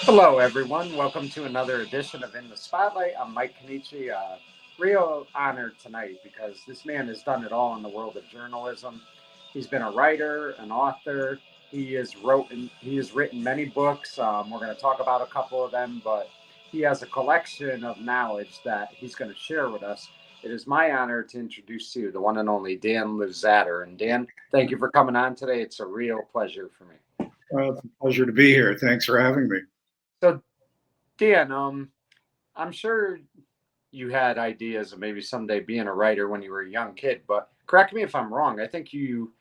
Hello, everyone. Welcome to another edition of In the Spotlight. I'm Mike Kenichi. Real honored tonight because this man has done it all in the world of journalism. He's been a writer, an author. He has written many books. We're going to talk about a couple of them, but he has a collection of knowledge that he's going to share with us. It is my honor to introduce to you the one and only Dan Luzadder. And Dan, thank you for coming on today. It's a real pleasure for me. Well, it's a pleasure to be here. Thanks for having me. So, Dan, I'm sure you had ideas of maybe someday being a writer when you were a young kid, but correct me if I'm wrong. I think you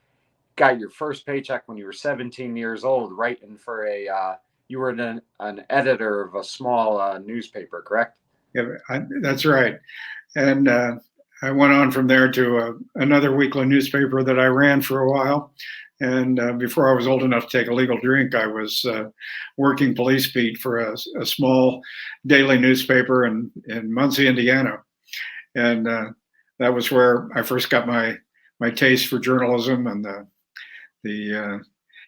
got your first paycheck when you were 17 years old, writing for you were an editor of a small newspaper, correct? Yeah, that's right. And I went on from there to another weekly newspaper that I ran for a while. And before I was old enough to take a legal drink, I was working police beat for a small daily newspaper in Muncie, Indiana. And that was where I first got my taste for journalism and the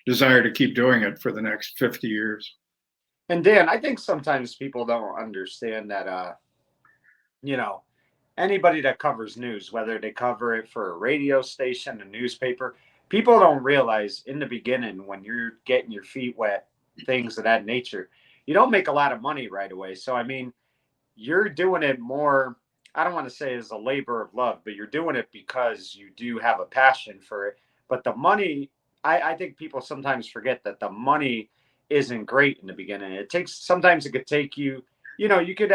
desire to keep doing it for the next 50 years. And Dan, I think sometimes people don't understand that, you know, anybody that covers news, whether they cover it for a radio station, a newspaper, people don't realize in the beginning when you're getting your feet wet, things of that nature, you don't make a lot of money right away. So, I mean, you're doing it more, I don't want to say as a labor of love, but you're doing it because you do have a passion for it. But the money, I think people sometimes forget that the money isn't great in the beginning. Sometimes it could take you, you could,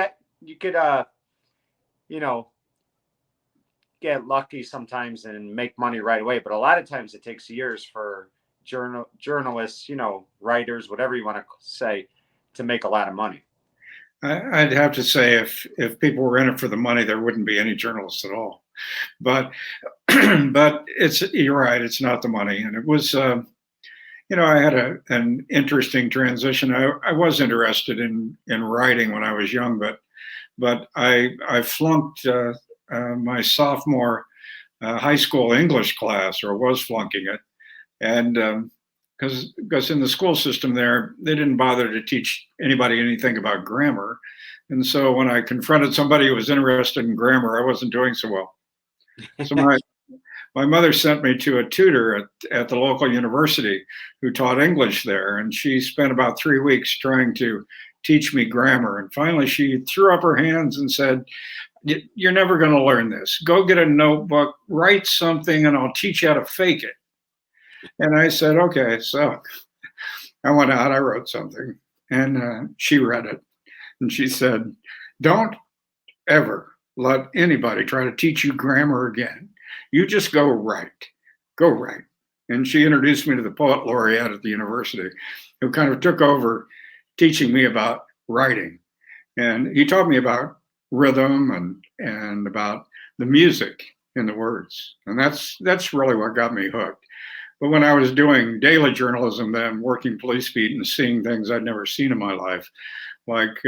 you know, get lucky sometimes and make money right away. But a lot of times it takes years for journalists, writers, whatever you want to say, to make a lot of money. I'd have to say if people were in it for the money, there wouldn't be any journalists at all. But but you're right. It's not the money, and it was. I had an interesting transition. I was interested in writing when I was young, but I flunked my sophomore high school English class, or was flunking it, and because in the school system there, they didn't bother to teach anybody anything about grammar. And so when I confronted somebody who was interested in grammar, I wasn't doing so well. So my mother sent me to a tutor at the local university who taught English there. And she spent about 3 weeks trying to teach me grammar. And finally, she threw up her hands and said, "You're never going to learn this. Go get a notebook, write something, and I'll teach you how to fake it." And I said, "Okay." So I went out, I wrote something, and she read it. And she said, "Don't ever let anybody try to teach you grammar again. You just go write. Go write." And she introduced me to the poet laureate at the university, who kind of took over teaching me about writing. And he taught me about rhythm and about the music in the words. And that's really what got me hooked. But when I was doing daily journalism, then working police beat and seeing things I'd never seen in my life, like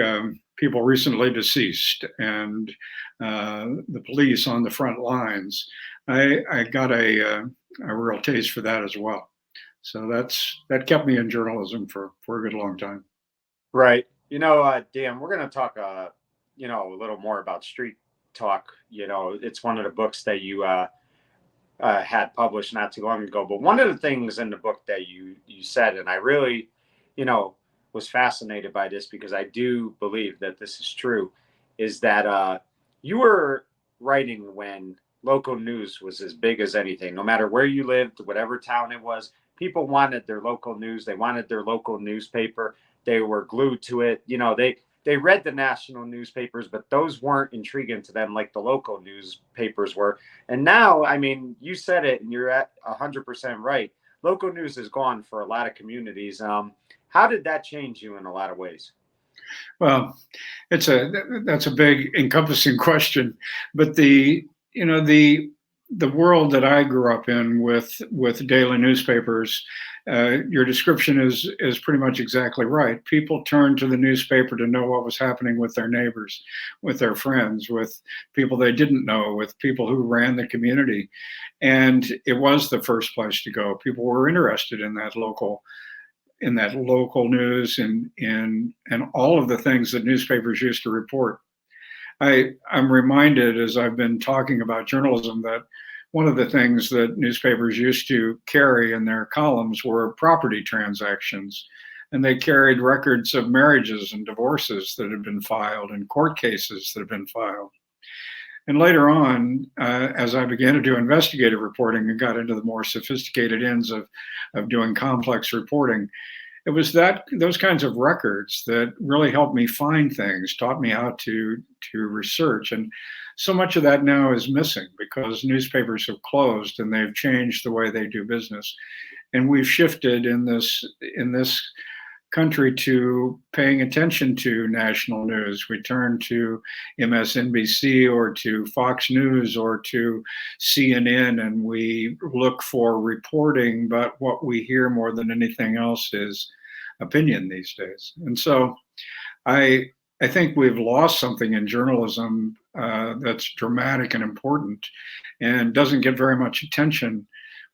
people recently deceased and the police on the front lines, I got a real taste for that as well. So that kept me in journalism for a good long time. Right. Dan, we're going to talk, a little more about street talk. It's one of the books that you had published not too long ago. But one of the things in the book that you said, and I really, was fascinated by this because I do believe that this is true, is that you were writing when local news was as big as anything. No matter where you lived, whatever town it was, people wanted their local news. They wanted their local newspaper. They were glued to it. They read the national newspapers, but those weren't intriguing to them like the local newspapers were. And now, I mean, you said it, and you're at 100% right. Local news is gone for a lot of communities. How did that change you in a lot of ways? Well, that's a big encompassing question, but the world that I grew up in with daily newspapers, your description is pretty much exactly right. People turned to the newspaper to know what was happening with their neighbors, with their friends, with people they didn't know, with people who ran the community, and it was the first place to go. People were interested in that local that local news and all of the things that newspapers used to report. I'm reminded as I've been talking about journalism that one of the things that newspapers used to carry in their columns were property transactions. And they carried records of marriages and divorces that had been filed and court cases that had been filed. And later on, as I began to do investigative reporting and got into the more sophisticated ends of doing complex reporting, it was those kinds of records that really helped me find things, taught me how to research. And so much of that now is missing because newspapers have closed and they've changed the way they do business. And we've shifted in this country to paying attention to national news. We turn to MSNBC or to Fox News or to CNN, and we look for reporting, but what we hear more than anything else is opinion these days. And so I think we've lost something in journalism that's dramatic and important and doesn't get very much attention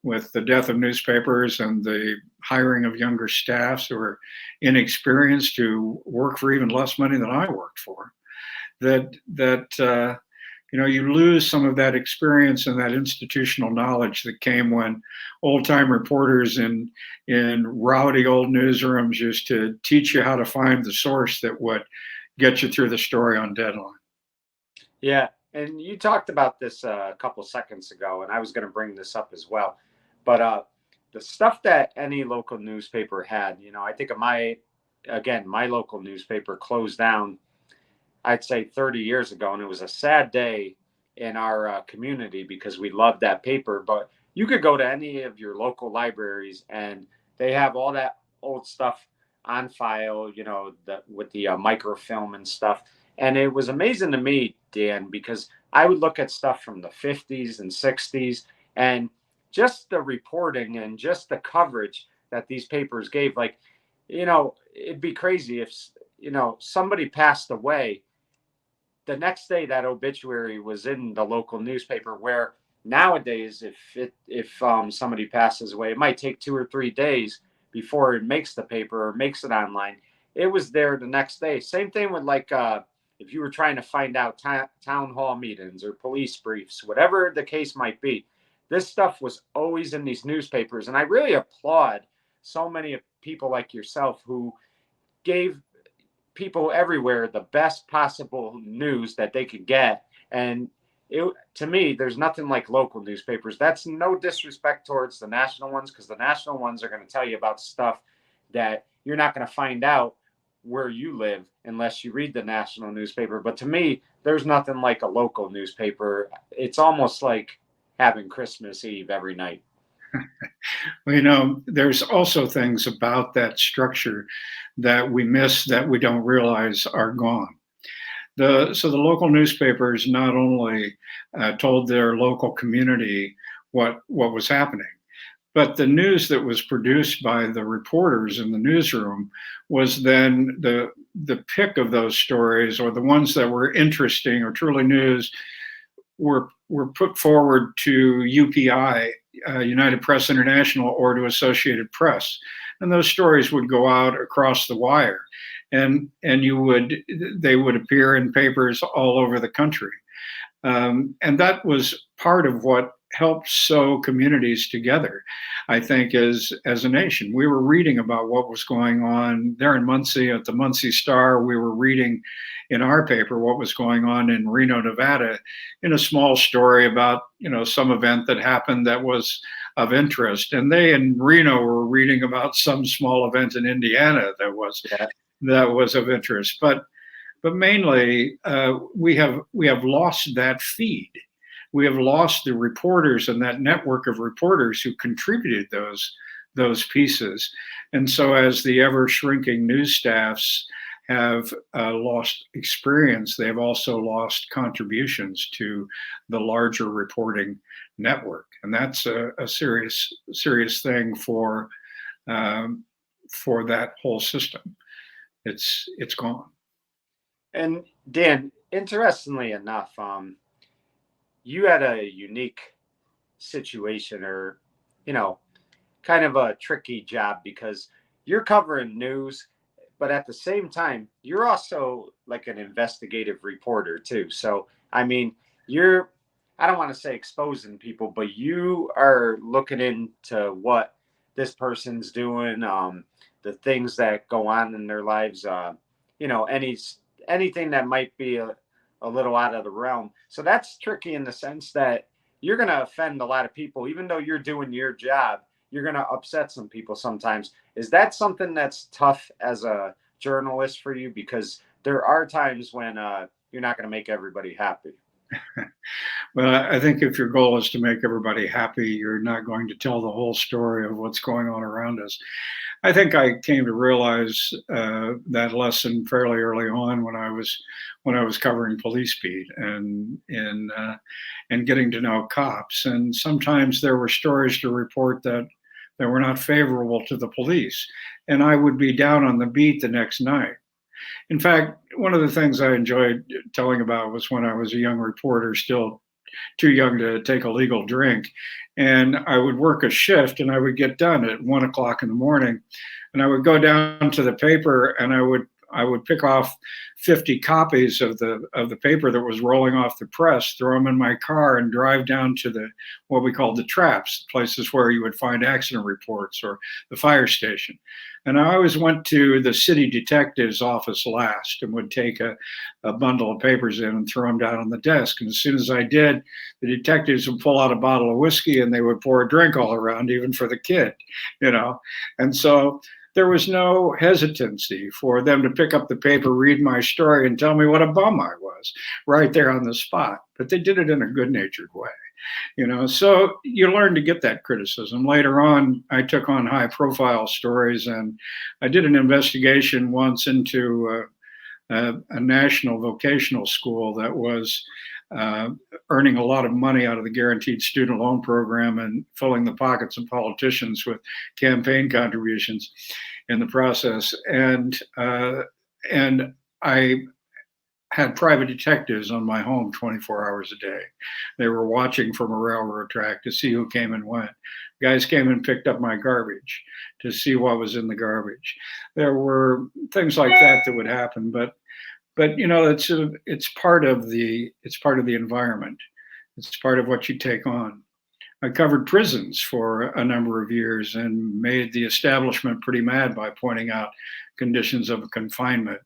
with the death of newspapers and the hiring of younger staffs who are inexperienced to work for even less money than I worked for. You lose some of that experience and that institutional knowledge that came when old-time reporters in rowdy old newsrooms used to teach you how to find the source that would get you through the story on deadline. Yeah, and you talked about this a couple seconds ago, and I was going to bring this up as well. But the stuff that any local newspaper had, I think of my local newspaper closed down, I'd say 30 years ago, and it was a sad day in our community because we loved that paper. But you could go to any of your local libraries, and they have all that old stuff on file, with the microfilm and stuff. And it was amazing to me, Dan, because I would look at stuff from the 50s and 60s, and just the reporting and just the coverage that these papers gave. Like, it'd be crazy if, somebody passed away. The next day, that obituary was in the local newspaper, where nowadays, if somebody passes away, it might take 2 or 3 days before it makes the paper or makes it online. It was there the next day. Same thing with if you were trying to find out town hall meetings or police briefs, whatever the case might be. This stuff was always in these newspapers. And I really applaud so many people like yourself who gave people everywhere the best possible news that they could get. And to me, there's nothing like local newspapers. That's no disrespect towards the national ones, because the national ones are going to tell you about stuff that you're not going to find out where you live unless you read the national newspaper. But to me, there's nothing like a local newspaper. It's almost like having Christmas Eve every night. Well, there's also things about that structure that we miss that we don't realize are gone. So the local newspapers not only told their local community what was happening, but the news that was produced by the reporters in the newsroom was then the pick of those stories, or the ones that were interesting or truly news, were put forward to UPI, United Press International, or to Associated Press, and those stories would go out across the wire, and they would appear in papers all over the country, and that was part of what helped sew communities together. I think as a nation, we were reading about what was going on there in Muncie at the Muncie Star. We were reading in our paper what was going on in Reno, Nevada, in a small story about some event that happened that was of interest, and they in Reno were reading about some small event in Indiana that was of interest. But mainly, we have lost that feed. We have lost the reporters and that network of reporters who contributed those pieces. And so as the ever shrinking news staffs have lost experience, they've also lost contributions to the larger reporting network. And that's a serious thing for that whole system. It's gone. And Dan, interestingly enough, you had a unique situation, or kind of a tricky job, because you're covering news, but at the same time, you're also like an investigative reporter too. So, I mean, you're, I don't want to say exposing people, but you are looking into what this person's doing, the things that go on in their lives, you know, anything that might be a little out of the realm. So that's tricky in the sense that you're going to offend a lot of people, even though you're doing your job. You're going to upset some people sometimes. Is that something that's tough as a journalist for you? Because there are times when you're not going to make everybody happy. Well, I think if your goal is to make everybody happy, you're not going to tell the whole story of what's going on around us. I think I came to realize that lesson fairly early on when I was covering police beat and getting to know cops. And sometimes there were stories to report that were not favorable to the police, and I would be down on the beat the next night. In fact, one of the things I enjoyed telling about was when I was a young reporter, still too young to take a legal drink. And I would work a shift and I would get done at 1 o'clock in the morning. And I would go down to the paper and I would pick off 50 copies of the paper that was rolling off the press, throw them in my car, and drive down to the what we called the traps, places where you would find accident reports or the fire station. And I always went to the city detective's office last and would take a bundle of papers in and throw them down on the desk. And as soon as I did, the detectives would pull out a bottle of whiskey and they would pour a drink all around, even for the kid, you know. And so there was no hesitancy for them to pick up the paper, read my story, and tell me what a bum I was right there on the spot. But they did it in a good natured way, you know. So you learn to get that criticism. Later on, I took on high profile stories, and I did an investigation once into a national vocational school that was uh, earning a lot of money out of the guaranteed student loan program and filling the pockets of politicians with campaign contributions in the process. And I had private detectives on my home 24 hours a day. They were watching from a railroad track to see who came and went. Guys came and picked up my garbage to see what was in the garbage. There were things like that that would happen, but you know, it's part of the environment. It's part of what you take on. I covered prisons for a number of years and made the establishment pretty mad by pointing out conditions of confinement,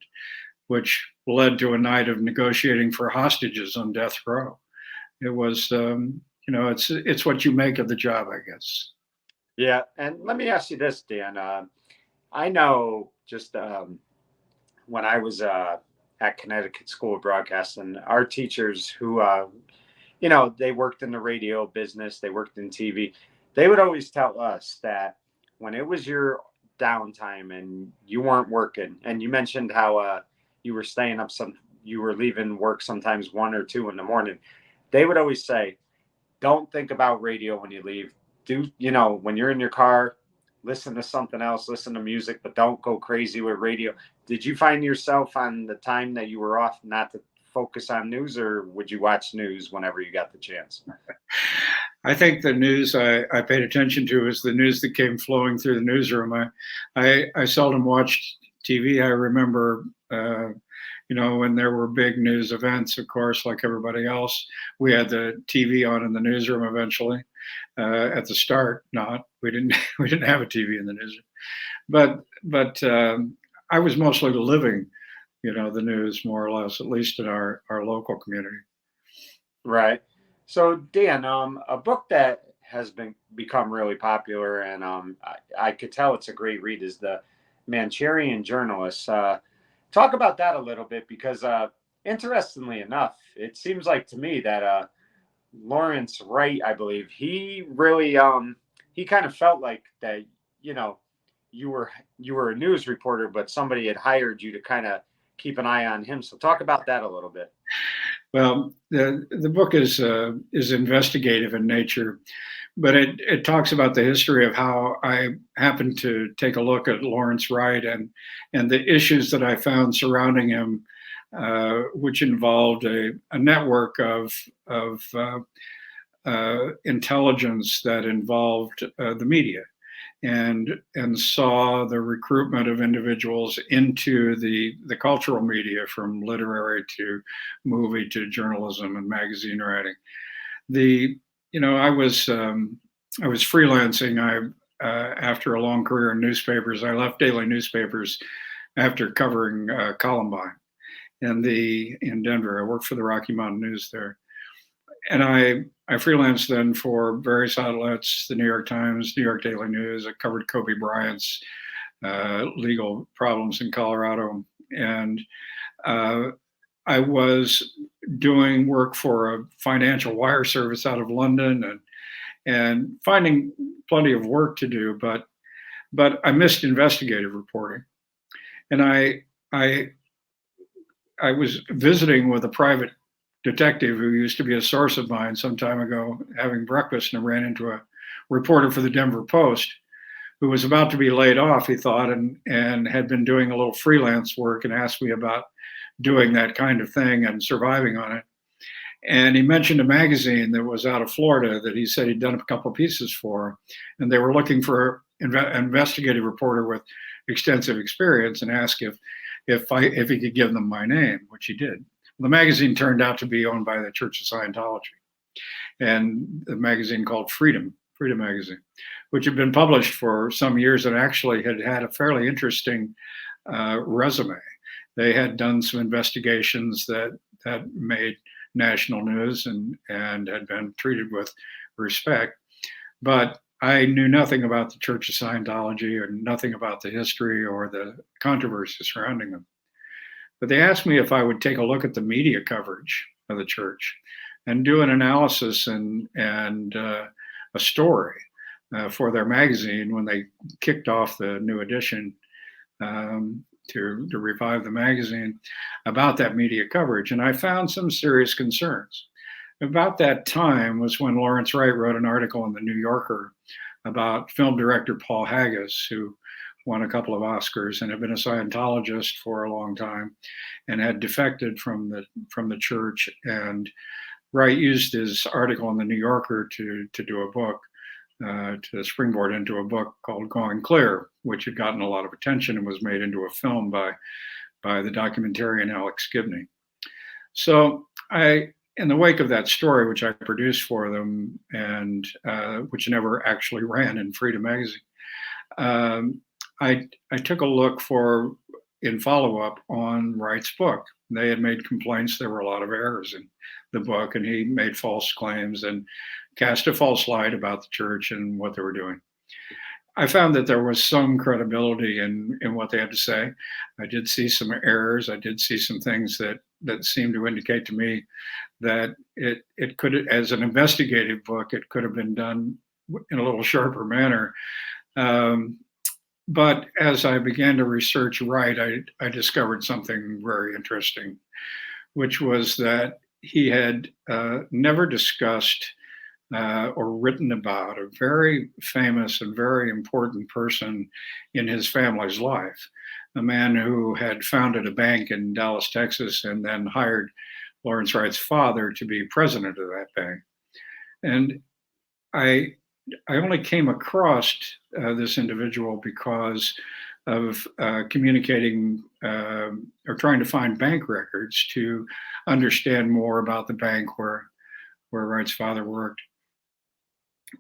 which led to a night of negotiating for hostages on death row. It was, you know, it's what you make of the job, I guess. Yeah, and let me ask you this, Dan. I know just when I was at Connecticut School of Broadcasting, our teachers who, you know, they worked in the radio business, they worked in TV, they would always tell us that when it was your downtime and you weren't working, and you mentioned how you were staying up you were leaving work sometimes 1 or 2 in the morning. They would always say, don't think about radio when you leave. Do, you know, when you're in your car, listen to something else, listen to music, but don't go crazy with radio. Did you find yourself on the time that you were off not to focus on news, or would you watch news whenever you got the chance? I think the news I paid attention to is the news that came flowing through the newsroom. I seldom watched TV. I remember, you know, when there were big news events, of course, like everybody else, we had the TV on in the newsroom eventually. At the start, not we didn't we didn't have a TV in the newsroom, but I was mostly living, you know, the news more or less, at least in our local community. Right. So Dan, a book that has become really popular, and I could tell it's a great read, is the Manchurian Journalist. Talk about that a little bit, because interestingly enough, it seems like to me that Lawrence Wright, I believe, he really he kind of felt like that, you know, you were a news reporter, but somebody had hired you to kind of keep an eye on him. So talk about that a little bit. Well, the book is investigative in nature, but it talks about the history of how I happened to take a look at Lawrence Wright and the issues that I found surrounding him, which involved a network of intelligence that involved the media. and saw the recruitment of individuals into the cultural media, from literary to movie to journalism and magazine writing. The you know I was freelancing. After a long career in newspapers, I left daily newspapers after covering Columbine in Denver. I worked for the Rocky Mountain News there, and I freelanced then for various outlets, the New York Times, New York Daily News. I covered Kobe Bryant's legal problems in Colorado, and uh, I was doing work for a financial wire service out of London, and finding plenty of work to do, but I missed investigative reporting, and I I was visiting with a private detective who used to be a source of mine some time ago, having breakfast, and I ran into a reporter for the Denver Post who was about to be laid off, he thought, and had been doing a little freelance work, and asked me about doing that kind of thing and surviving on it. And he mentioned a magazine that was out of Florida that he said he'd done a couple of pieces for, and they were looking for an investigative reporter with extensive experience, and asked if he could give them my name, which he did. The magazine turned out to be owned by the Church of Scientology, and a magazine called Freedom Magazine, which had been published for some years and actually had had a fairly interesting resume. They had done some investigations that made national news, and had been treated with respect. But I knew nothing about the Church of Scientology, or nothing about the history or the controversy surrounding them. But they asked me if I would take a look at the media coverage of the church and do an analysis and a story for their magazine when they kicked off the new edition, to revive the magazine, about that media coverage. And I found some serious concerns. About that time was when Lawrence Wright wrote an article in the New Yorker about film director Paul Haggis, who won a couple of Oscars and had been a Scientologist for a long time and had defected from the church. And Wright used his article in the New Yorker to do a book, to springboard into a book called Going Clear, which had gotten a lot of attention and was made into a film by the documentarian Alex Gibney. So in the wake of that story, which I produced for them, and which never actually ran in Freedom Magazine, I took a look in follow-up on Wright's book. They had made complaints. There were a lot of errors in the book, and he made false claims and cast a false light about the church and what they were doing. I found that there was some credibility in what they had to say. I did see some errors. I did see some things that seemed to indicate to me that it could, as an investigative book, it could have been done in a little sharper manner. But as I began to research Wright, I discovered something very interesting, which was that he had never discussed or written about a very famous and very important person in his family's life, a man who had founded a bank in Dallas, Texas, and then hired Lawrence Wright's father to be president of that bank. And I only came across this individual because of communicating or trying to find bank records to understand more about the bank where Wright's father worked.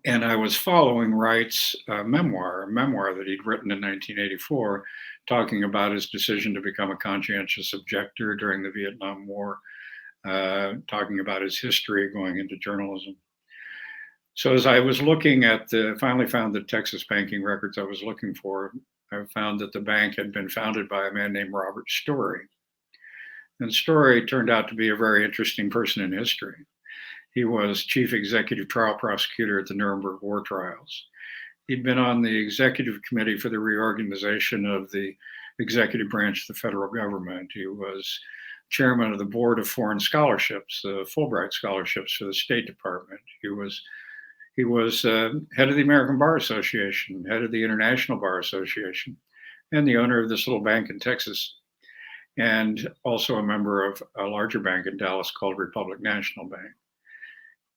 And I was following Wright's memoir, a memoir that he'd written in 1984, talking about his decision to become a conscientious objector during the Vietnam War, talking about his history going into journalism. So as I was looking at finally found the Texas banking records I was looking for, I found that the bank had been founded by a man named Robert Story. And Story turned out to be a very interesting person in history. He was chief executive trial prosecutor at the Nuremberg war trials. He'd been on the executive committee for the reorganization of the executive branch of the federal government. He was chairman of the board of foreign scholarships, the Fulbright scholarships for the State Department. He was head of the American Bar Association, head of the International Bar Association, and the owner of this little bank in Texas, and also a member of a larger bank in Dallas called Republic National Bank.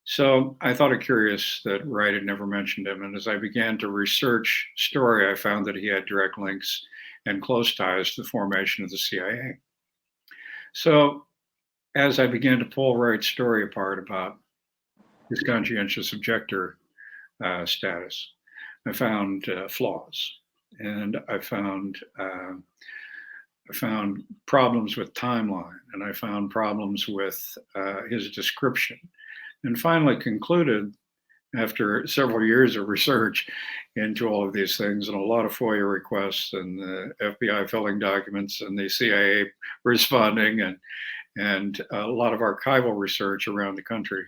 So I thought it curious that Wright had never mentioned him. And as I began to research Story, I found that he had direct links and close ties to the formation of the CIA. So as I began to pull Wright's story apart about his conscientious objector status, I found flaws, and I found problems with timeline, and I found problems with his description, and finally concluded after several years of research into all of these things and a lot of FOIA requests and the FBI filling documents and the CIA responding and a lot of archival research around the country,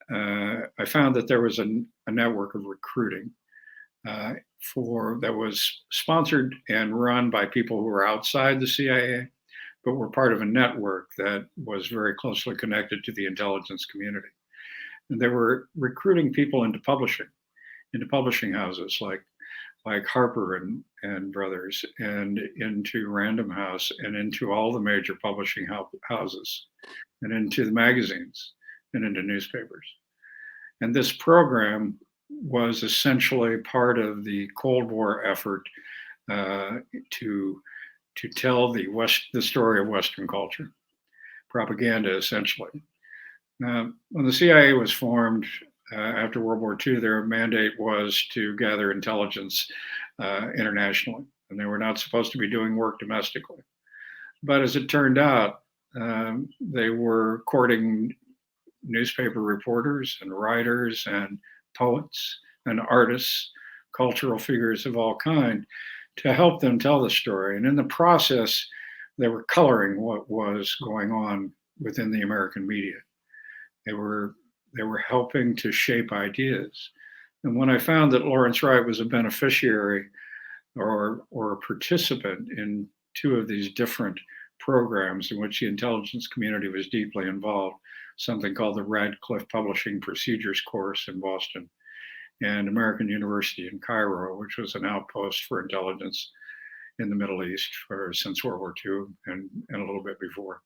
I found that there was a network of recruiting for that was sponsored and run by people who were outside the CIA, but were part of a network that was very closely connected to the intelligence community. And they were recruiting people into publishing houses like Harper and Brothers, and into Random House, and into all the major publishing houses, and into the magazines, and into newspapers. And this program was essentially part of the Cold War effort to tell the story of Western culture, propaganda essentially. When the CIA was formed after World War II, their mandate was to gather intelligence internationally, and they were not supposed to be doing work domestically. But as it turned out, they were courting newspaper reporters and writers and poets and artists, cultural figures of all kind, to help them tell the story. And in the process, they were coloring what was going on within the American media. They were helping to shape ideas. And when I found that Lawrence Wright was a beneficiary or a participant in two of these different programs in which the intelligence community was deeply involved, something called the Radcliffe Publishing Procedures Course in Boston, and American University in Cairo, which was an outpost for intelligence in the Middle East since World War II and a little bit before.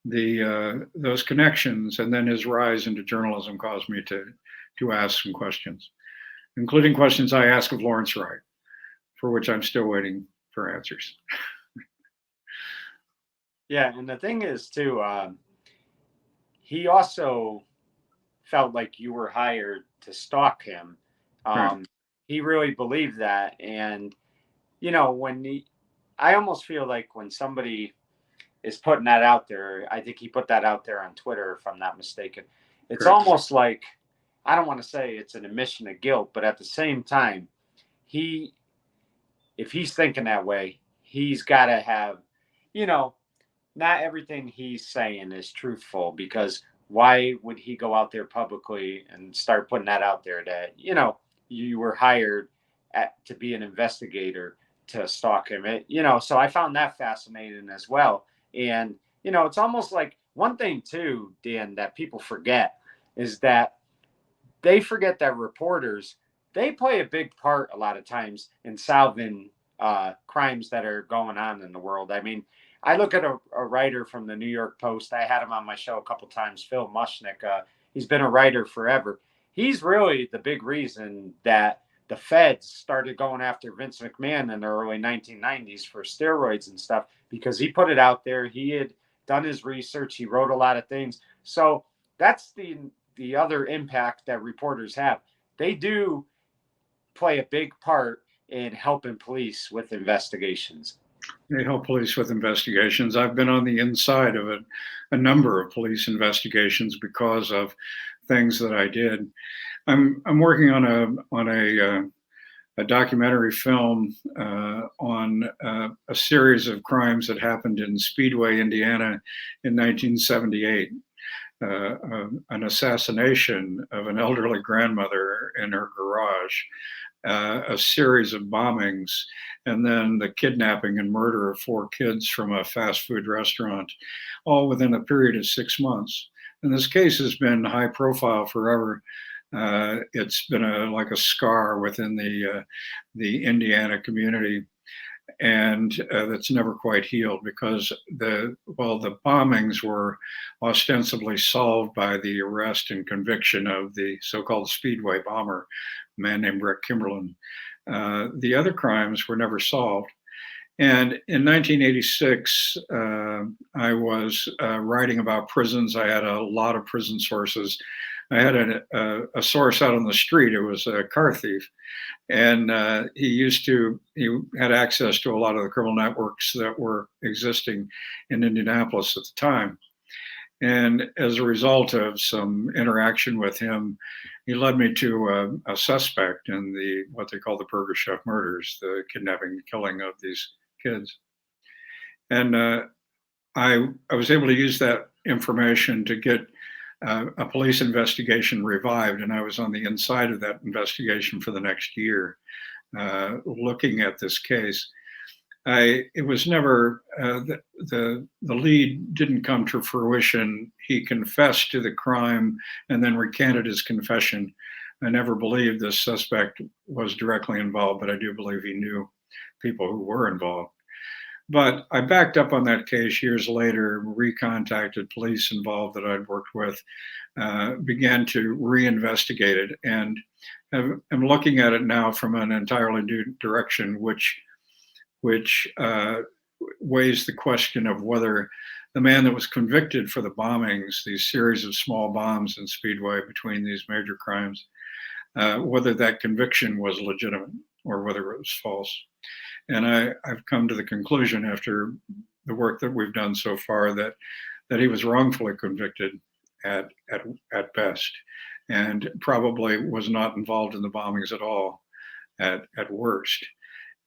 Those connections and then his rise into journalism caused me to ask some questions, including questions I asked of Lawrence Wright, for which I'm still waiting for answers. Yeah, and the thing is too, he also felt like you were hired to stalk him. Right. He really believed that, and I almost feel like when somebody is putting that out there, I think he put that out there on Twitter, if I'm not mistaken. It's Correct. almost like, I don't want to say it's an admission of guilt, but at the same time, if he's thinking that way, he's got to have, not everything he's saying is truthful, because why would he go out there publicly and start putting that out there that, you were hired to be an investigator to stalk him? So I found that fascinating as well. And, it's almost like one thing too, Dan, that people forget is that they forget that reporters, they play a big part a lot of times in solving crimes that are going on in the world. I mean, I look at a writer from the New York Post. I had him on my show a couple times, Phil Mushnick. He's been a writer forever. He's really the big reason that the feds started going after Vince McMahon in the early 1990s for steroids and stuff, because he put it out there. He had done his research. He wrote a lot of things. So that's the other impact that reporters have. They do play a big part in helping police with investigations. They help police with investigations. I've been on the inside of a number of police investigations because of things that I did. I'm working on a documentary film on a series of crimes that happened in Speedway, Indiana, in 1978. An assassination of an elderly grandmother in her garage, a series of bombings, and then the kidnapping and murder of 4 kids from a fast food restaurant, all within a period of 6 months. And this case has been high profile forever. It's been like a scar within the Indiana community. and that's never quite healed because the bombings were ostensibly solved by the arrest and conviction of the so-called Speedway bomber, a man named Rick Kimberlin. The other crimes were never solved. And in 1986, I was writing about prisons. I had a lot of prison sources. I had a source out on the street. It was a car thief. And he had access to a lot of the criminal networks that were existing in Indianapolis at the time. And as a result of some interaction with him, he led me to a suspect in what they call the Burgerchef murders, the kidnapping and killing of these kids. And I was able to use that information to get a police investigation revived, and I was on the inside of that investigation for the next year, looking at this case. It was never the lead didn't come to fruition. He confessed to the crime and then recanted his confession. I never believed this suspect was directly involved, but I do believe he knew people who were involved. But I backed up on that case years later, recontacted police involved that I'd worked with, began to reinvestigate it, and I'm looking at it now from an entirely new direction, which weighs the question of whether the man that was convicted for the bombings, these series of small bombs in Speedway between these major crimes, whether that conviction was legitimate or whether it was false. And I've come to the conclusion after the work that we've done so far that he was wrongfully convicted at best, and probably was not involved in the bombings at all at worst.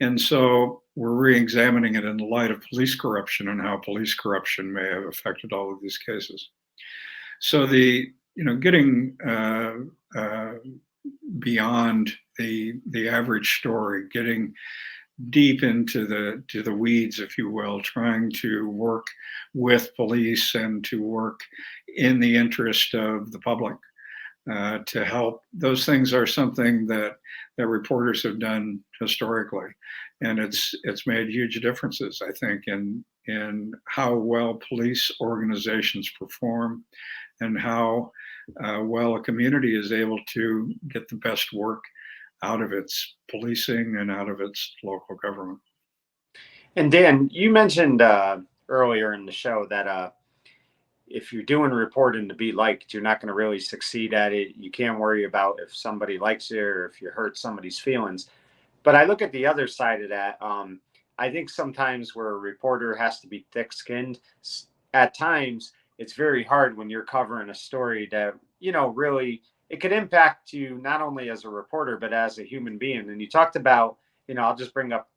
And so we're re-examining it in the light of police corruption and how police corruption may have affected all of these cases. So getting beyond the average story, getting deep into the weeds, if you will, trying to work with police and to work in the interest of the public to help. Those things are something that reporters have done historically, and it's made huge differences, I think, in how well police organizations perform and how well a community is able to get the best work out of its policing and out of its local government. And Dan, you mentioned earlier in the show that if you're doing reporting to be liked, you're not going to really succeed at it. You can't worry about if somebody likes you or if you hurt somebody's feelings. But I look at the other side of that. I think sometimes where a reporter has to be thick-skinned, at times it's very hard when you're covering a story that, really, it could impact you not only as a reporter, but as a human being. And you talked about, I'll just bring up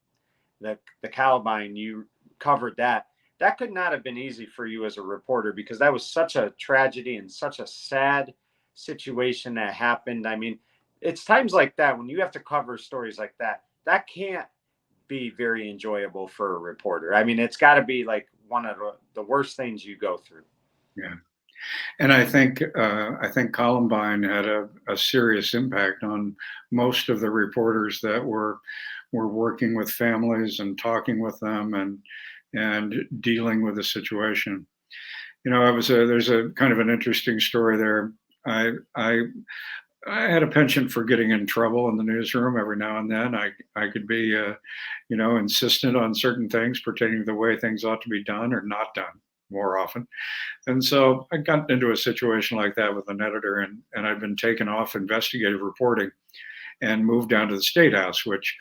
the Columbine. You covered that. That could not have been easy for you as a reporter, because that was such a tragedy and such a sad situation that happened. I mean, it's times like that when you have to cover stories like that, that can't be very enjoyable for a reporter. I mean, it's got to be like one of the worst things you go through. Yeah. And I think Columbine had a serious impact on most of the reporters that were working with families and talking with them and dealing with the situation. There's a kind of an interesting story there. I had a penchant for getting in trouble in the newsroom every now and then. I could be, insistent on certain things pertaining to the way things ought to be done or not done more often. And so I got into a situation like that with an editor, and I'd been taken off investigative reporting and moved down to the State House, which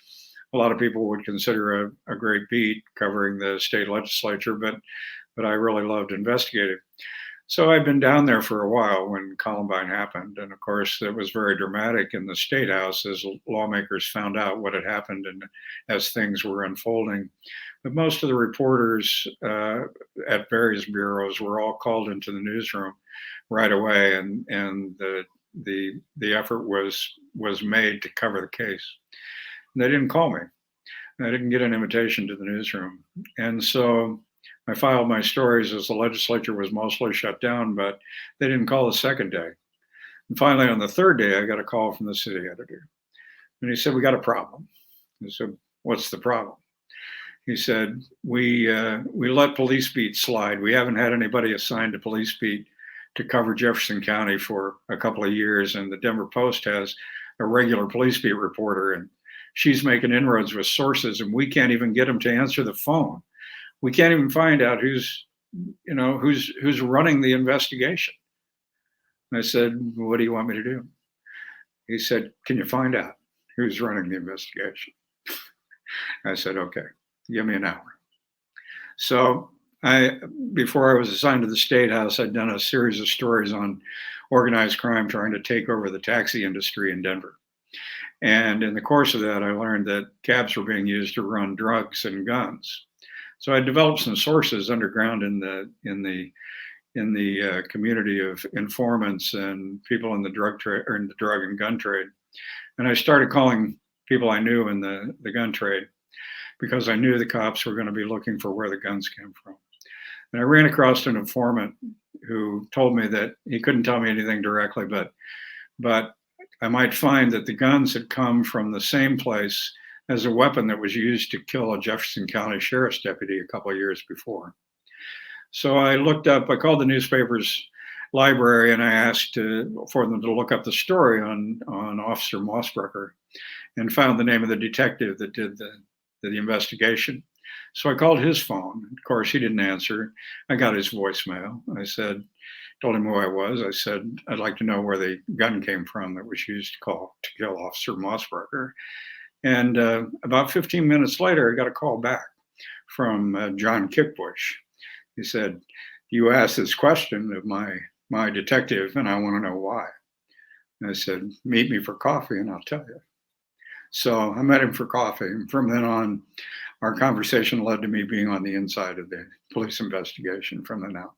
a lot of people would consider a great beat, covering the state legislature, but I really loved investigating. So I'd been down there for a while when Columbine happened. And of course, it was very dramatic in the State House as lawmakers found out what had happened and as things were unfolding. But most of the reporters at various bureaus were all called into the newsroom right away, and the effort was made to cover the case. And they didn't call me. I didn't get an invitation to the newsroom. And so I filed my stories as the legislature was mostly shut down, but they didn't call the second day. And finally, on the third day, I got a call from the city editor. And he said, "We got a problem." I said, "What's the problem?" He said, we let police beat slide. We haven't had anybody assigned to police beat to cover Jefferson County for a couple of years, and the Denver Post has a regular police beat reporter, and she's making inroads with sources, and we can't even get them to answer the phone. We can't even find out who's running the investigation. And I said, what do you want me to do? He said, can you find out who's running the investigation? I said, okay, give me an hour. So before I was assigned to the State House, I'd done a series of stories on organized crime trying to take over the taxi industry in Denver. And in the course of that, I learned that cabs were being used to run drugs and guns. So I developed some sources underground in the community of informants and people in the drug trade or in the drug and gun trade. And I started calling people I knew in the gun trade because I knew the cops were going to be looking for where the guns came from. And I ran across an informant who told me that he couldn't tell me anything directly, but I might find that the guns had come from the same place as a weapon that was used to kill a Jefferson County sheriff's deputy a couple of years before. So I called the newspaper's library and I asked for them to look up the story on Officer Mossbrucker, and found the name of the detective that did the investigation. So I called his phone. Of course, he didn't answer. I got his voicemail. Told him who I was. I said, I'd like to know where the gun came from that was used to kill Officer Mossbrucker. And about 15 minutes later, I got a call back from John Kickbush. He said, you asked this question of my detective, and I want to know why. And I said, meet me for coffee and I'll tell you. So I met him for coffee. And from then on, our conversation led to me being on the inside of the police investigation from then on.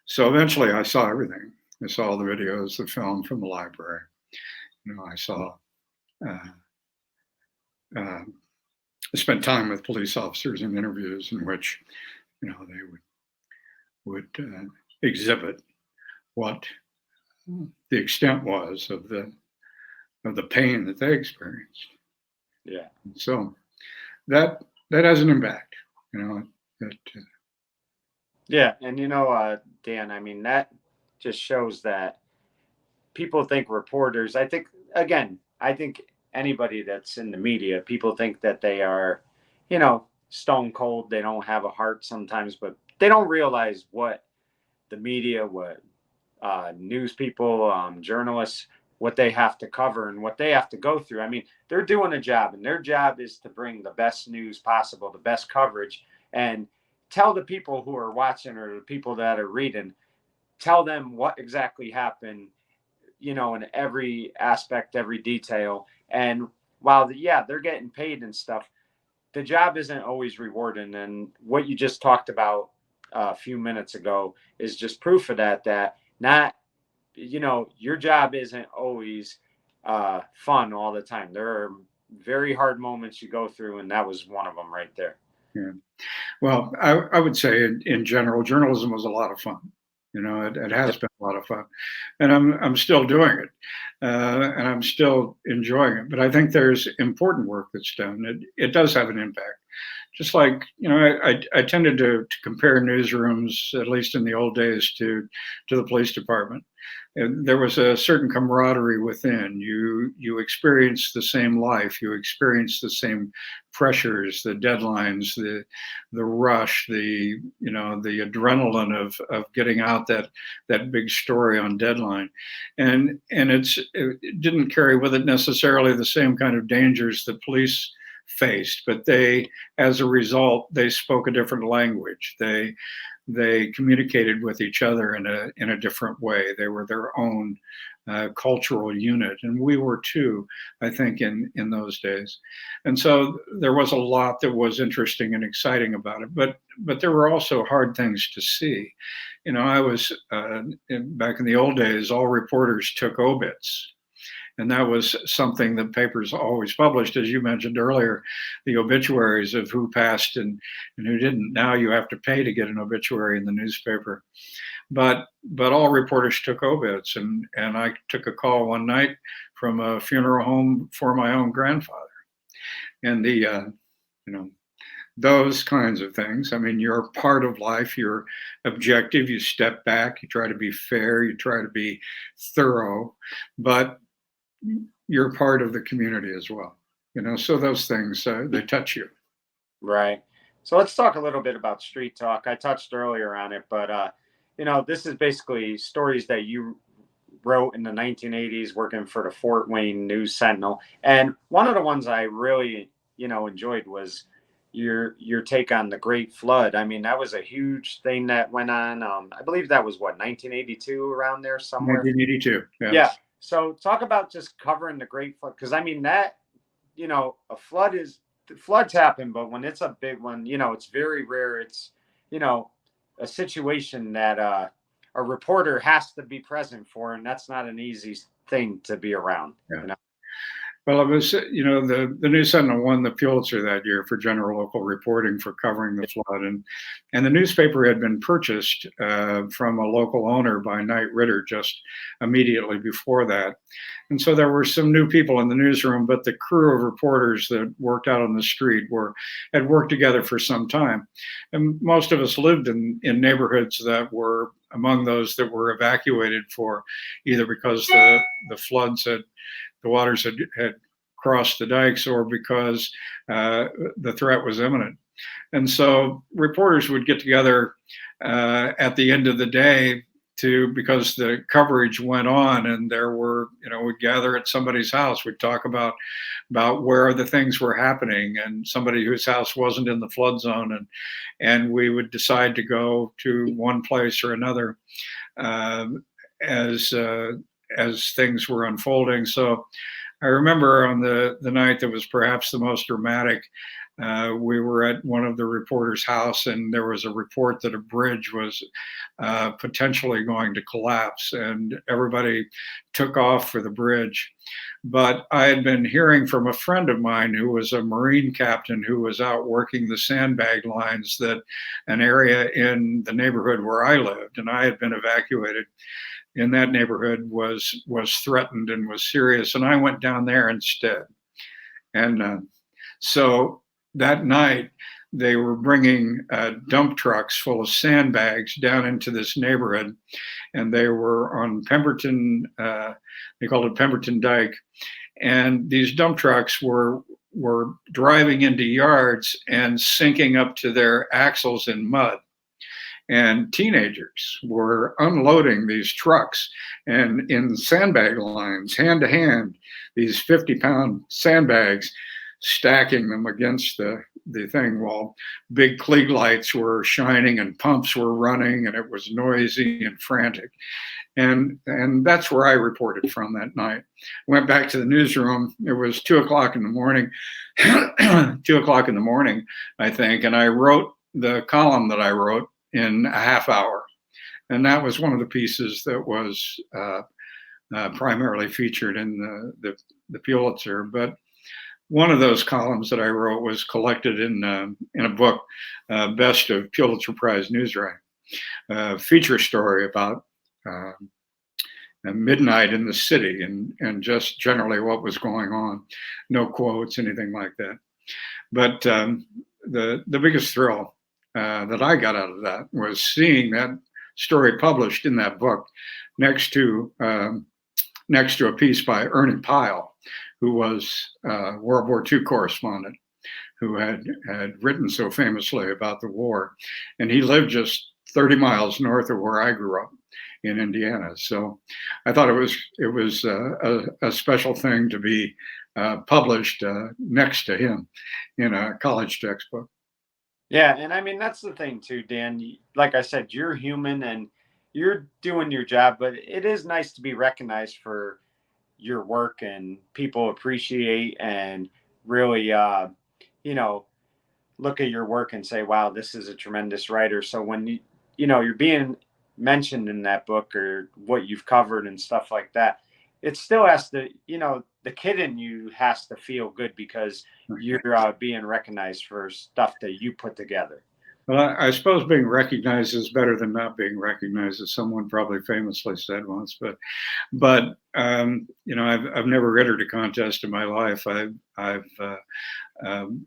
So eventually I saw everything. I saw the videos, the film from the library. I saw, I spent time with police officers in interviews in which, they would exhibit what the extent was of the pain that they experienced. Yeah. So that has an impact, Yeah, and Dan, I mean, that just shows that people think reporters. I think anybody that's in the media, people think that they are, stone cold. They don't have a heart sometimes, but they don't realize what the media, what news people, journalists, what they have to cover and what they have to go through. I mean, they're doing a job, and their job is to bring the best news possible, the best coverage, and tell the people who are watching or the people that are reading, tell them what exactly happened, in every aspect, every detail. And while they're getting paid and stuff, the job isn't always rewarding. And what you just talked about a few minutes ago is just proof of that not, your job isn't always fun all the time. There are very hard moments you go through, and that was one of them right there. Yeah. Well, I would say in general, journalism was a lot of fun. It has been a lot of fun, and I'm still doing it, and I'm still enjoying it. But I think there's important work that's done. It does have an impact. Just like I tended to compare newsrooms, at least in the old days, to the police department. And there was a certain camaraderie within. You experience the same life. You experience the same pressures, the deadlines, the rush, the adrenaline of getting out that big story on deadline, and it didn't carry with it necessarily the same kind of dangers that police faced, but as a result, they spoke a different language. They communicated with each other in a different way. They were their own cultural unit, and we were too, I think, in those days. And so there was a lot that was interesting and exciting about it, but there were also hard things to see. I was back in the old days, all reporters took obits. And that was something that papers always published, as you mentioned earlier, the obituaries of who passed and who didn't. Now you have to pay to get an obituary in the newspaper. But all reporters took obits, and I took a call one night from a funeral home for my own grandfather, and the those kinds of things. I mean, you're part of life, you're objective, you step back, you try to be fair, you try to be thorough, but you're part of the community as well. So those things, they touch you. Right. So let's talk a little bit about street talk. I touched earlier on it, but this is basically stories that you wrote in the 1980s working for the Fort Wayne News Sentinel. And one of the ones I really, enjoyed was your take on the Great Flood. I mean, that was a huge thing that went on. I believe that was what, 1982, around there somewhere. 1982, yeah. Yeah. So talk about just covering the Great Flood, because I mean that, a flood is floods happen, but when it's a big one, it's very rare. It's, a situation that a reporter has to be present for, and that's not an easy thing to be around. Yeah. Well, it was, the News Sentinel won the Pulitzer that year for general local reporting for covering the flood, and the newspaper had been purchased from a local owner by Knight Ridder just immediately before that, and so there were some new people in the newsroom, but the crew of reporters that worked out on the street had worked together for some time, and most of us lived in neighborhoods that were among those that were evacuated for either because the floods the waters had crossed the dikes, or because the threat was imminent. And so reporters would get together at the end of the day because the coverage went on, and there were, we'd gather at somebody's house. We'd talk about where the things were happening, and somebody whose house wasn't in the flood zone, and we would decide to go to one place or another as things were unfolding. So I remember on the night that was perhaps the most dramatic, we were at one of the reporters' house, and there was a report that a bridge was potentially going to collapse, and everybody took off for the bridge. But I had been hearing from a friend of mine who was a Marine captain who was out working the sandbag lines that an area in the neighborhood where I lived, and I had been evacuated in that neighborhood, was threatened and was serious, and I went down there instead. And so that night they were bringing dump trucks full of sandbags down into this neighborhood, and they were on Pemberton. They called it Pemberton Dike, and these dump trucks were driving into yards and sinking up to their axles in mud. And teenagers were unloading these trucks and in sandbag lines, hand to hand, these 50-pound sandbags, stacking them against the thing while big Klieg lights were shining and pumps were running, and it was noisy and frantic. And that's where I reported from that night. Went back to the newsroom. It was 2:00 in the morning, 2:00 in the morning, I think, and I wrote the column that I wrote in a half hour. And that was one of the pieces that was primarily featured in the Pulitzer. But one of those columns that I wrote was collected in a book, Best of Pulitzer Prize News Writing, a feature story about midnight in the city and just generally what was going on. No quotes, anything like that. But the biggest thrill that I got out of that was seeing that story published in that book next to a piece by Ernie Pyle, who was a World War II correspondent who had written so famously about the war, and he lived just 30 miles north of where I grew up in Indiana. So I thought it was a special thing to be published next to him in a college textbook. Yeah, and I mean that's the thing too, Dan. Like I said, you're human and you're doing your job, but it is nice to be recognized for your work, and people appreciate and really look at your work and say, wow, this is a tremendous writer. So when you're being mentioned in that book or what you've covered and stuff like that, it still has to, the kid in you has to feel good because you're being recognized for stuff that you put together. Well, I suppose being recognized is better than not being recognized, as someone probably famously said once. But I've never entered a contest in my life. I've been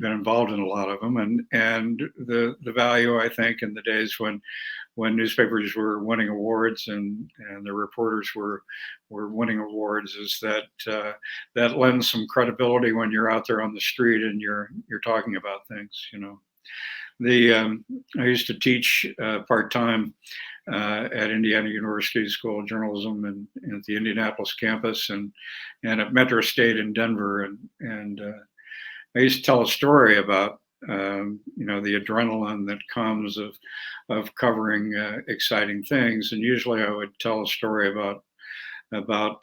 involved in a lot of them, and the value, I think, in the days when newspapers were winning awards and the reporters were winning awards is that that lends some credibility when you're out there on the street and you're talking about things. The I used to teach part time at Indiana University School of Journalism and at the Indianapolis campus and at Metro State in Denver, and I used to tell a story about the adrenaline that comes of covering exciting things, and usually I would tell a story about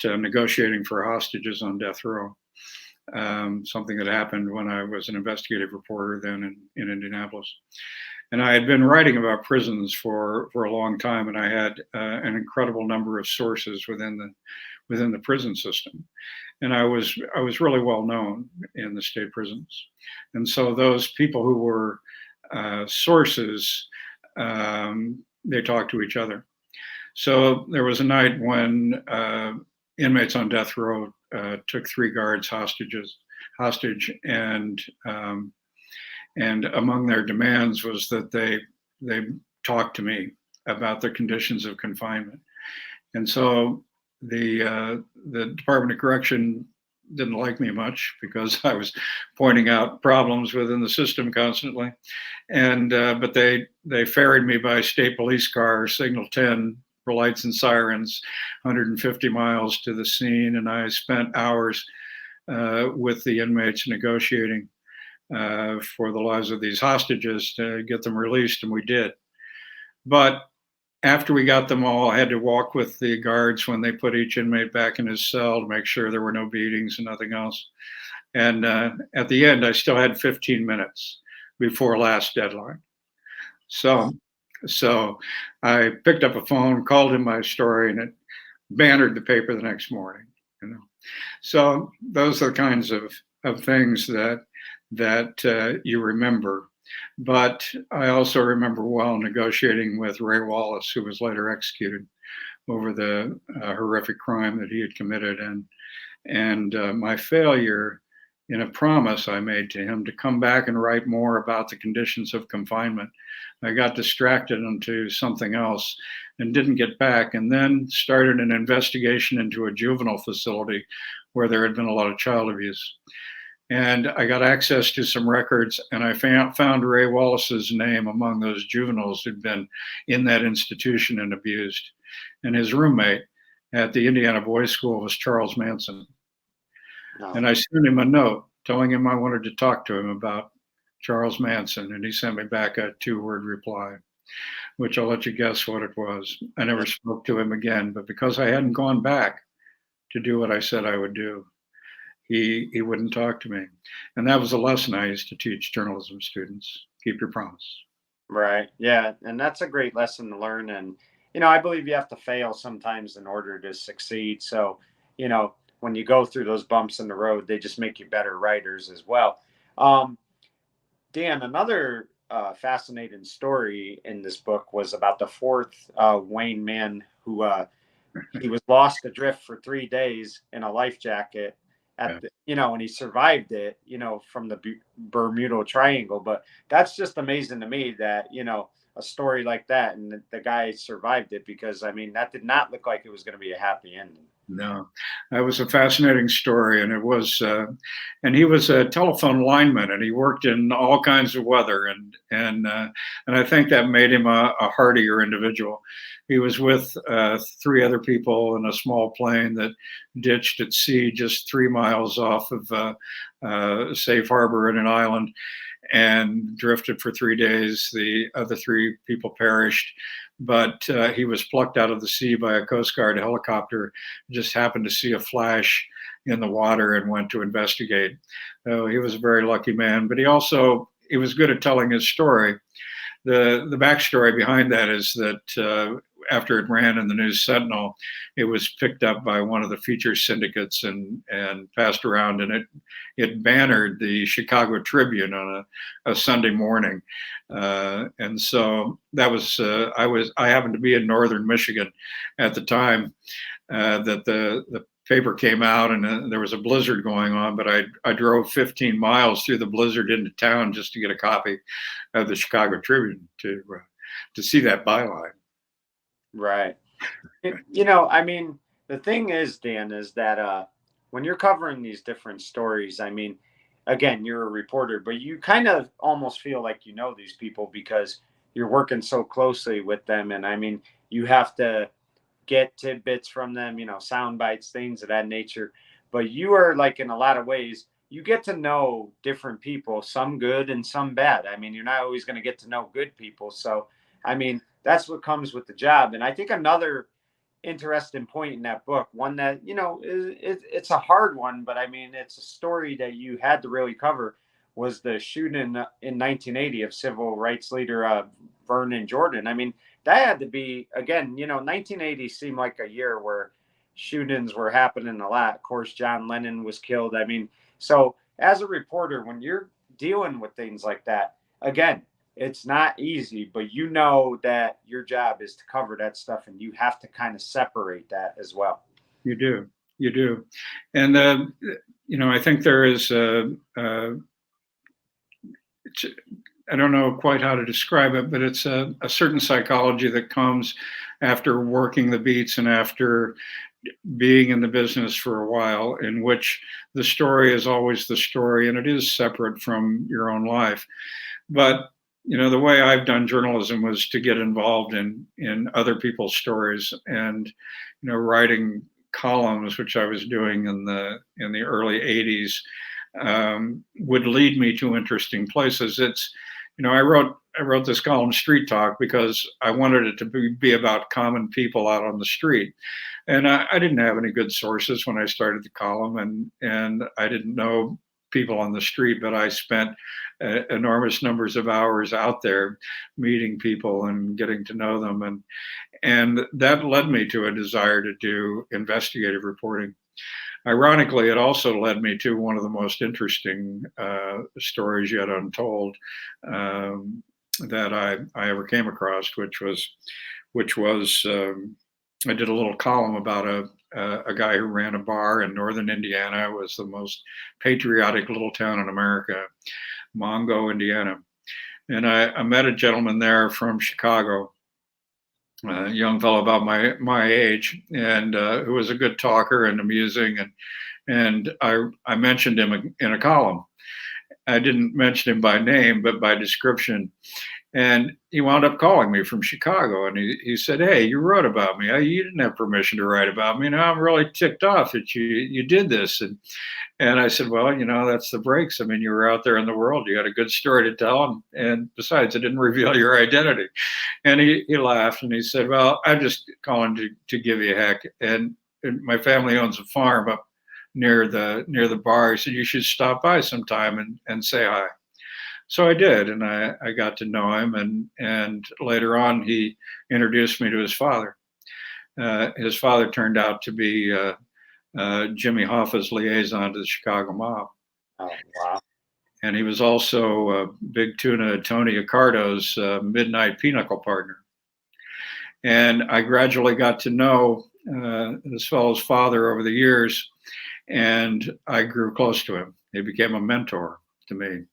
negotiating for hostages on death row. Something that happened when I was an investigative reporter then in Indianapolis. And I had been writing about prisons for a long time, and I had an incredible number of sources within the prison system, and I was really well known in the state prisons, and so those people who were sources, they talked to each other. So there was a night when inmates on death row took three guards hostage, and among their demands was that they talk to me about the conditions of confinement. And so the Department of Correction didn't like me much because I was pointing out problems within the system constantly. And but they ferried me by state police car, Signal 10, for lights and sirens, 150 miles to the scene, and I spent hours with the inmates negotiating for the lives of these hostages to get them released, and we did. But after we got them all, I had to walk with the guards when they put each inmate back in his cell to make sure there were no beatings and nothing else. And at the end, I still had 15 minutes before last deadline. So I picked up a phone, called in my story, and it bannered the paper the next morning. So those are the kinds of things that you remember. But I also remember well negotiating with Ray Wallace, who was later executed over the horrific crime that he had committed, and my failure in a promise I made to him to come back and write more about the conditions of confinement. I got distracted into something else and didn't get back, and then started an investigation into a juvenile facility where there had been a lot of child abuse. And I got access to some records, and I found Ray Wallace's name among those juveniles who'd been in that institution and abused. And his roommate at the Indiana Boys School was Charles Manson. Oh. And I sent him a note telling him I wanted to talk to him about Charles Manson, and he sent me back a 2-word reply, which I'll let you guess what it was. I never spoke to him again, but because I hadn't gone back to do what I said I would do, he wouldn't talk to me. And that was a lesson I used to teach journalism students. Keep your promise. Right. Yeah. And that's a great lesson to learn. And, I believe you have to fail sometimes in order to succeed. So, when you go through those bumps in the road, they just make you better writers as well. Dan, another fascinating story in this book was about the fourth Wayne man who he was lost adrift for 3 days in a life jacket and he survived it, from the Bermuda Triangle. But that's just amazing to me that, a story like that and the guy survived it, because that did not look like it was going to be a happy ending. No, that was a fascinating story, and it was, and he was a telephone lineman, and he worked in all kinds of weather, and I think that made him a hardier individual. He was with 3 other people in a small plane that ditched at sea just 3 miles off of safe harbor in an island, and drifted for 3 days. The other 3 people perished, but he was plucked out of the sea by a Coast Guard helicopter, just happened to see a flash in the water and went to investigate. So he was a very lucky man, but he was good at telling his story. The backstory behind that is that after it ran in the News Sentinel, it was picked up by one of the feature syndicates and passed around, and it bannered the Chicago Tribune on a Sunday morning, and so that was I happened to be in northern Michigan at the time that the paper came out, and there was a blizzard going on, but I drove 15 miles through the blizzard into town just to get a copy of the Chicago Tribune to see that byline. Right. I mean, the thing is, Dan, is that when you're covering these different stories, I mean, again, you're a reporter, but you kind of almost feel like you know these people because you're working so closely with them. And I mean, you have to get tidbits from them, sound bites, things of that nature. But you are like, in a lot of ways, you get to know different people, some good and some bad. I mean, you're not always going to get to know good people. So, I mean, that's what comes with the job. And I think another interesting point in that book, one that, it's a hard one, but I mean, it's a story that you had to really cover, was the shooting in 1980 of civil rights leader Vernon Jordan. I mean, that had to be, again, 1980 seemed like a year where shootings were happening a lot. Of course, John Lennon was killed. I mean, so as a reporter, when you're dealing with things like that, again, it's not easy, but you know that your job is to cover that stuff, and you have to kind of separate that as well. You do, and I think there is I don't know quite how to describe it, but it's a certain psychology that comes after working the beats and after being in the business for a while, in which the story is always the story and it is separate from your own life. But the way I've done journalism was to get involved in other people's stories, and writing columns, which I was doing in the early '80s, would lead me to interesting places. I wrote this column, Street Talk, because I wanted it to be about common people out on the street. And I didn't have any good sources when I started the column, and I didn't know people on the street, but I spent enormous numbers of hours out there meeting people and getting to know them. And that led me to a desire to do investigative reporting. Ironically, it also led me to one of the most interesting stories yet untold that I ever came across, which was I did a little column about a guy who ran a bar in northern Indiana. It was the most patriotic little town in America, Mongo, Indiana. And I met a gentleman there from Chicago, a young fellow about my age, and who was a good talker and amusing. And I mentioned him in a column. I didn't mention him by name, but by description. And he wound up calling me from Chicago, and he said, "Hey, you wrote about me. You didn't have permission to write about me. Now I'm really ticked off that you did this." And I said, "Well, that's the breaks. I mean, you were out there in the world. You had a good story to tell, and besides, it didn't reveal your identity." And he laughed and he said, "Well, I'm just calling to give you a heck. And my family owns a farm up near the bar." He said, "You should stop by sometime and say hi." So I did, and I got to know him, and later on he introduced me to his father. His father turned out to be Jimmy Hoffa's liaison to the Chicago mob. Oh, wow. And he was also Big Tuna Tony Accardo's midnight pinochle partner. And I gradually got to know this fellow's father over the years, and I grew close to him. He became a mentor to me.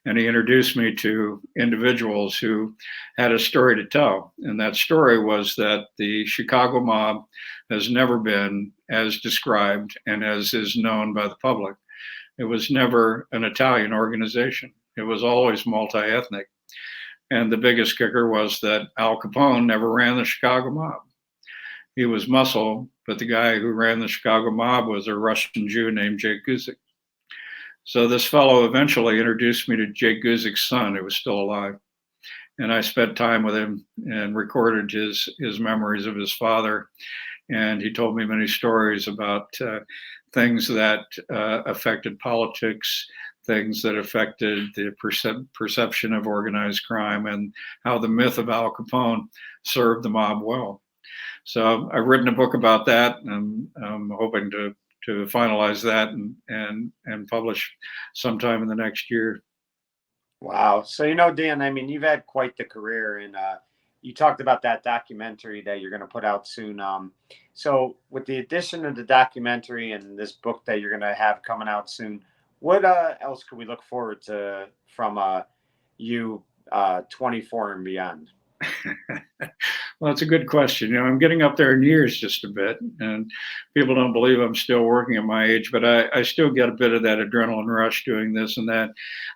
And he introduced me to individuals who had a story to tell. And that story was that the Chicago mob has never been as described and as is known by the public. It was never an Italian organization. It was always multi-ethnic. And the biggest kicker was that Al Capone never ran the Chicago mob. He was muscle, but the guy who ran the Chicago mob was a Russian Jew named Jake Guzik. So this fellow eventually introduced me to Jake Guzik's son, who was still alive. And I spent time with him and recorded his memories of his father. And he told me many stories about things that affected politics, things that affected the perception of organized crime, and how the myth of Al Capone served the mob well. So I've written a book about that, and I'm hoping to finalize that and publish sometime in the next year. Wow. So, Dan, I mean, you've had quite the career, and you talked about that documentary that you're going to put out soon. So, with the addition of the documentary and this book that you're going to have coming out soon, what else could we look forward to from you 24 and beyond? Well, that's a good question. I'm getting up there in years just a bit, and people don't believe I'm still working at my age, but I still get a bit of that adrenaline rush doing this and that.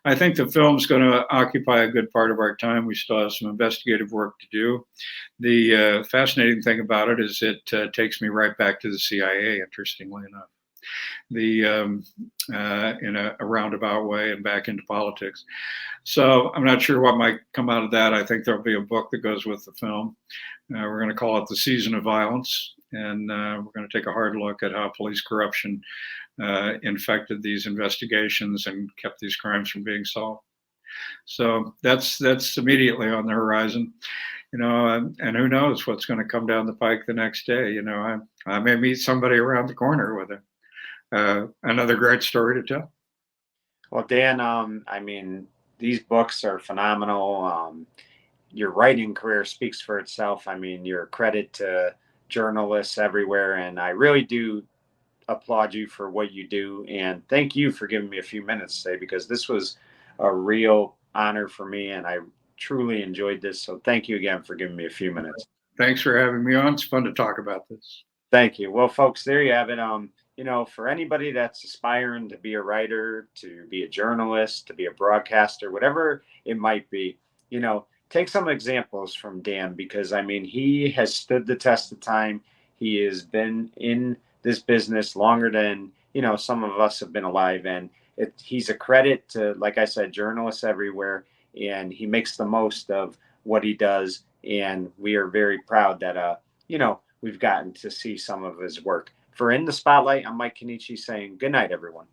I think the film's going to occupy a good part of our time. We still have some investigative work to do. The fascinating thing about it is it takes me right back to the CIA, interestingly enough, the in a roundabout way, and back into politics. So I'm not sure what might come out of that. I think there'll be a book that goes with the film. We're going to call it The Season of Violence. And we're going to take a hard look at how police corruption infected these investigations and kept these crimes from being solved. So that's immediately on the horizon, and who knows what's going to come down the pike the next day. I may meet somebody around the corner with another great story to tell. Well, Dan, I mean, these books are phenomenal. Your writing career speaks for itself. I mean, you're a credit to journalists everywhere, and I really do applaud you for what you do. And thank you for giving me a few minutes today because this was a real honor for me, and I truly enjoyed this. So thank you again for giving me a few minutes. Thanks for having me on. It's fun to talk about this. Thank you. Well, folks, there you have it. For anybody that's aspiring to be a writer, to be a journalist, to be a broadcaster, whatever it might be, take some examples from Dan because I mean, he has stood the test of time. He has been in this business longer than, some of us have been alive. And he's a credit to, like I said, journalists everywhere. And he makes the most of what he does. And we are very proud that, we've gotten to see some of his work. For In the Spotlight, I'm Mike Kenichi saying good night, everyone.